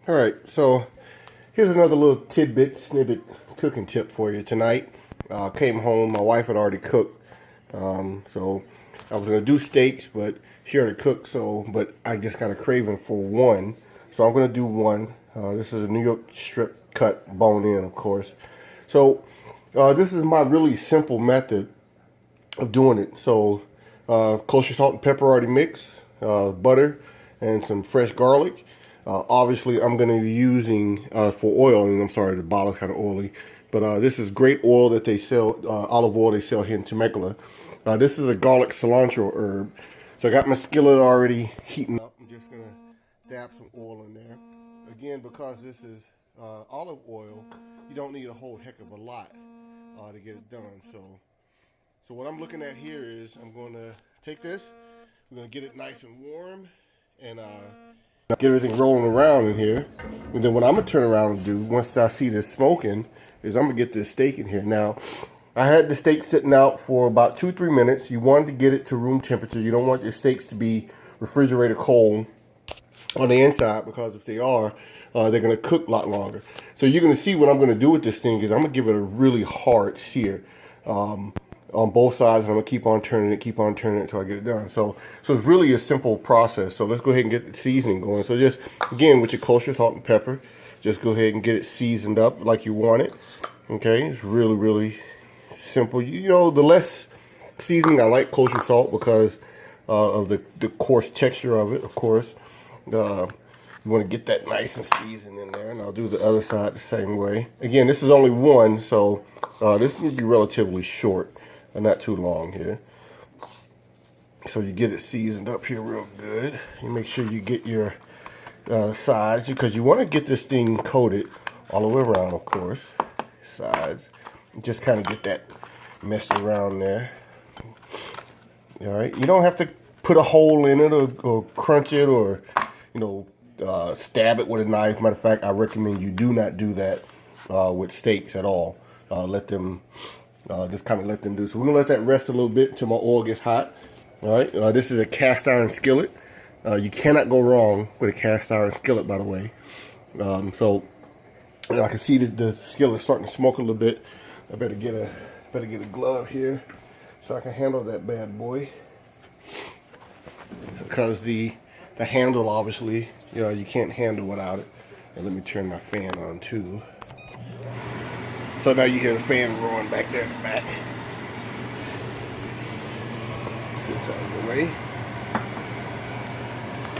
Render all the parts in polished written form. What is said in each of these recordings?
Alright, so here's another little snippet cooking tip for you tonight. Came home, my wife had already cooked, so I was going to do steaks, but she already cooked, but I just got a craving for one, so I'm going to do one. This is a New York strip cut, bone in, of course. So this is my really simple method of doing it. So kosher salt and pepper already mixed, butter, and some fresh garlic. Obviously, I'm going to be using for oil, and I'm sorry, the bottle's kind of oily, but this is great oil that they sell, olive oil they sell here in Temecula. This is a garlic cilantro herb. So I got my skillet already heating up. I'm just going to dab some oil in there. Again, because this is olive oil, you don't need a whole heck of a lot to get it done. So what I'm looking at here is I'm going to take this, I'm going to get it nice and warm, and get everything rolling around in here. And then what I'm going to turn around and do, once I see this smoking, is I'm going to get this steak in here. Now, I had the steak sitting out for about 2-3 minutes. You want to get it to room temperature. You don't want your steaks to be refrigerator cold on the inside, because if they are, they're going to cook a lot longer. So you're going to see what I'm going to do with this thing is I'm going to give it a really hard sear on both sides, and I'm going to keep on turning it until I get it done. So it's really a simple process. So let's go ahead and get the seasoning going. So just, again, with your kosher salt and pepper, just go ahead and get it seasoned up like you want it. Okay, it's really, really simple. You know, the less seasoning, I like kosher salt because of the coarse texture of it, of course. You want to get that nice and seasoned in there, and I'll do the other side the same way. Again, this is only one, so this needs to be relatively short and not too long here. So you get it seasoned up here real good. You make sure you get your sides, because you want to get this thing coated all the way around, of course. Sides. Just kind of get that messed around there. Alright, you don't have to put a hole in it or crunch it or, you know, stab it with a knife. Matter of fact, I recommend you do not do that with steaks at all. Let them, just kind of let them do. So we're going to let that rest a little bit until my oil gets hot. Alright, this is a cast iron skillet. You cannot go wrong with a cast iron skillet, by the way. So you know, I can see that the skillet is starting to smoke a little bit. I better get a glove here so I can handle that bad boy, because the handle, obviously, you know, you can't handle without it. And let me turn my fan on too. So now you hear the fan roaring back there in the back. Get this out of the way.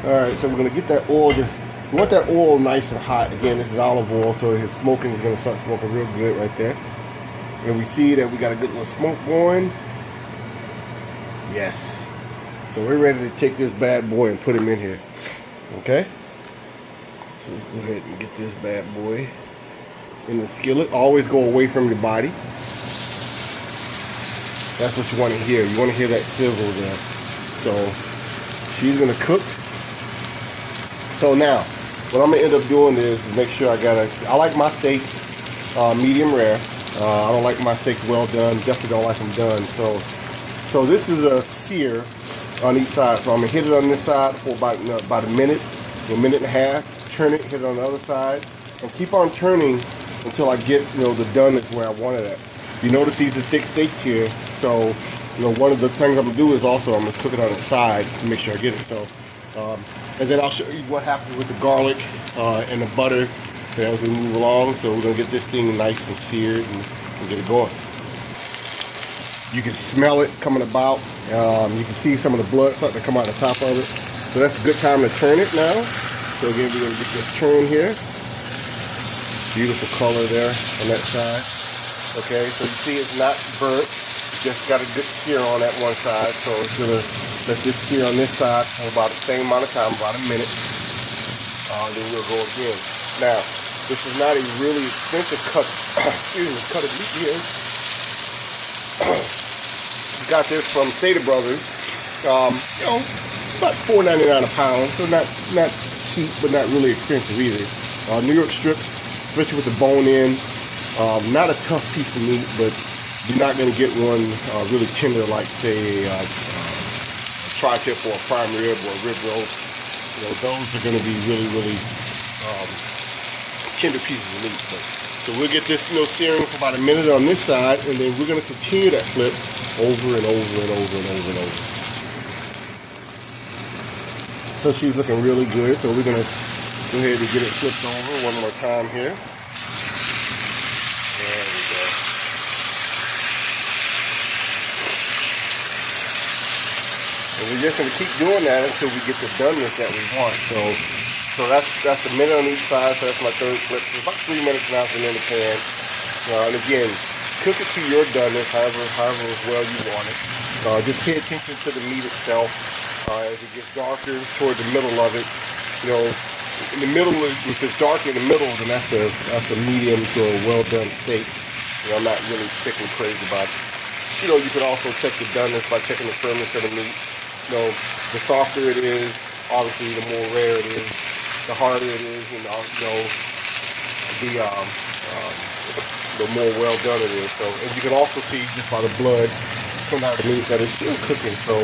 Alright, so we're going to get that oil, we want that oil nice and hot. Again, this is olive oil, so his smoking is going to start smoking real good right there. And we see that we got a good little smoke going. Yes. So we're ready to take this bad boy and put him in here. Okay? So let's go ahead and get this bad boy in the skillet. Always go away from your body. That's what you want to hear. You want to hear that sizzle there. So she's going to cook. So now, what I'm going to end up doing is make sure I like my steaks medium rare. I don't like my steaks well done. Definitely don't like them done. So this is a sear on each side. So I'm going to hit it on this side for about a minute and a half. Turn it, hit it on the other side, and keep on turning until I get, you know, the doneness where I want it at. You notice these are thick steaks here. So, you know, one of the things I'm going to do is also I'm going to cook it on the side to make sure I get it. So, and then I'll show you what happens with the garlic and the butter as we move along. So we're going to get this thing nice and seared and get it going. You can smell it coming about. You can see some of the blood starting to come out the top of it. So that's a good time to turn it now. So again, we're going to get this turn here. Beautiful color there on that side. Okay, so you see it's not burnt. Just got a good sear on that one side. So it's going to let this sear on this side for about the same amount of time, about a minute. Then we'll go again. Now, this is not a really expensive cut, cut of meat here. Got this from Stater Brothers. You know, about $4.99 a pound, so not cheap, but not really expensive either. New York strip, especially with the bone in. Not a tough piece of meat, but you're not going to get one really tender like, say, a tri-tip or a prime rib or a rib roast. You know, those are going to be really, really tender pieces of meat. So we'll get this, searing for about a minute on this side, and then we're gonna continue that flip over and over and over and over and over. So she's looking really good. So we're gonna go ahead and get it flipped over one more time here. There we go. And we're just gonna keep doing that until we get the doneness that we want. So that's a minute on each side. So that's my third flip. So about 3 minutes now it's in the pan. And again, cook it to your doneness, however well you want it. Just pay attention to the meat itself. As it gets darker toward the middle of it, in the middle, if it's dark in the middle, then that's a medium to a well done steak. I'm not really thick and crazy about it. You can also check the doneness by checking the firmness of the meat. The softer it is, obviously the more rare it is, the harder it is, and the more well done it is. So, and you can also see just by the blood coming out of the meat that it's still cooking. So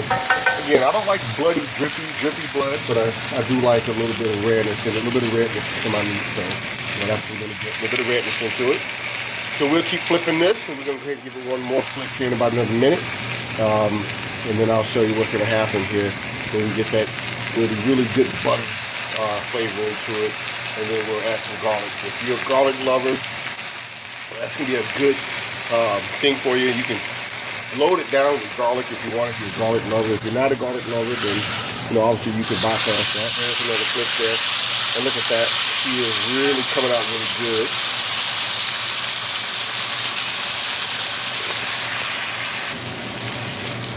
again, I don't like bloody, drippy blood, but I do like a little bit of redness and a little bit of redness to my meat. So that's what we're gonna get, a little bit of redness into it. So we'll keep flipping this, and we're gonna go ahead and give it one more flip here in about another minute. And then I'll show you what's gonna happen here when we get that really good butter flavor into it, and then we'll add some garlic. If you're a garlic lover, that's gonna be a good thing for you. You can load it down with garlic if you want, if you're a garlic lover. If you're not a garlic lover, then obviously you can bypass that. There's another flip there. And look at that. She is really coming out really good.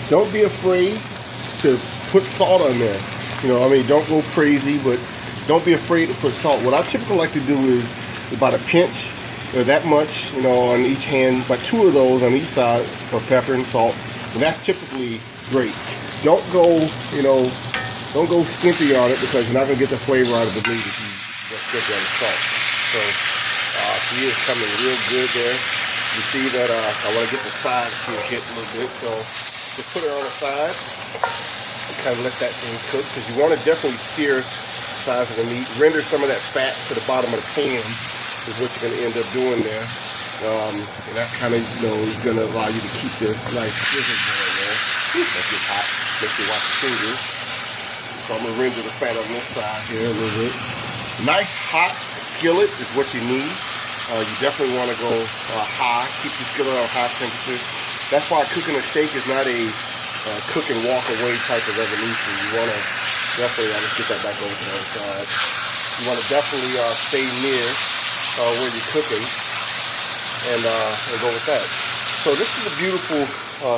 Don't be afraid to put salt on there. Don't go crazy, but don't be afraid to put salt. What I typically like to do is about a pinch, or that much, on each hand, about 2 of those on each side for pepper and salt. And that's typically great. Don't go, don't go skimpy on it, because you're not gonna get the flavor out of the meat if you just skimpy on the salt. So she is coming real good there. You see that I want to get the sides here hit a little bit, so just put it on the side and kind of let that thing cook, because you want to definitely sear the sides of the meat. Render some of that fat to the bottom of the pan is what you're going to end up doing there. And that kind of, is going to allow you to keep this nice sizzle going there. That gets hot. Make sure you watch the fingers. So I'm going to render the fat on this side here a little bit. Nice hot skillet is what you need. You definitely want to go high. Keep the skillet on high temperature. That's why cooking a steak is not a cook and walk away type of revolution. You want to definitely, let's get that back over to the other side. You want to definitely stay near where you're cooking, and go with that. So this is a beautiful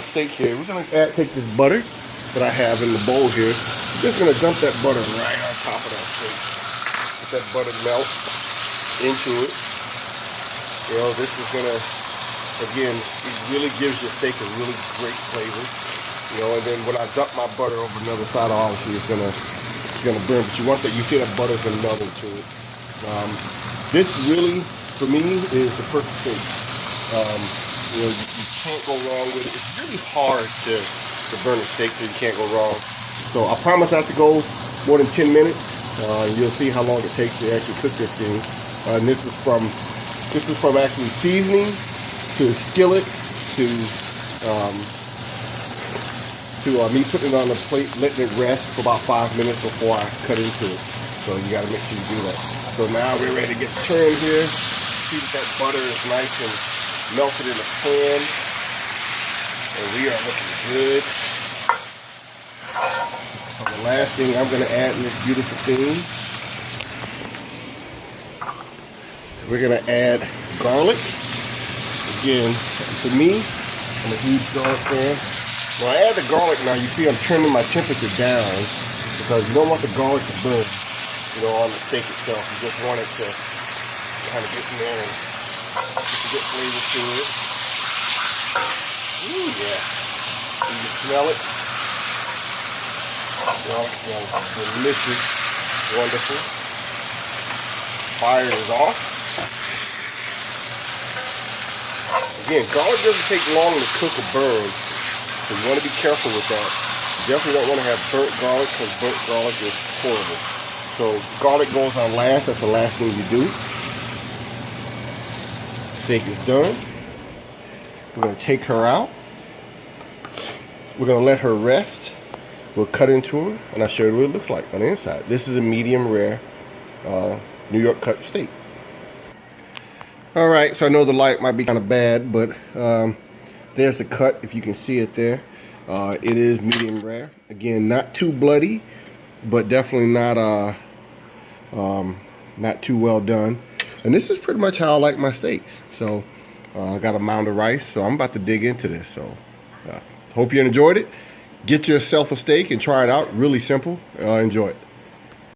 steak here. We're going to take this butter that I have in the bowl here. Just going to dump that butter right on top of that steak. Let that butter melt into it. This is going to, again, it really gives your steak a really great flavor. And then when I dump my butter over another side, obviously it's gonna burn. But you want that, you see that butter's gonna melt into it. This really, for me, is the perfect steak. You can't go wrong with it. It's really hard to burn a steak, so you can't go wrong. So I promise not to go more than 10 minutes. You'll see how long it takes to actually cook this thing. And this is from actually seasoning to skillet to me putting it on the plate, letting it rest for about 5 minutes before I cut into it. So you got to make sure you do that. So now we're ready to get turned here. See that butter is nice and melted in the pan, and we are looking good. So the last thing I'm going to add in this beautiful thing, we're going to add garlic. Again, for me, I'm a huge garlic fan. When I add the garlic now, you see I'm trimming my temperature down, because you don't want the garlic to burn, on the steak itself. You just want it to kind of get in there and get a good flavor to it. Ooh, yeah. You can smell it. Garlic smells delicious, wonderful. Fire is off. Again, garlic doesn't take long to cook or burn. So you want to be careful with that. You definitely don't want to have burnt garlic, because burnt garlic is horrible. So garlic goes on last. That's the last thing you do. Steak is done. We're going to take her out. We're going to let her rest. We'll cut into her, and I'll show you what it looks like on the inside. This is a medium rare New York cut steak. All right, so I know the light might be kind of bad, but there's the cut, if you can see it there. It is medium rare. Again, not too bloody, but definitely not too well done. And this is pretty much how I like my steaks. So I got a mound of rice, so I'm about to dig into this. So hope you enjoyed it. Get yourself a steak and try it out. Really simple. Enjoy it.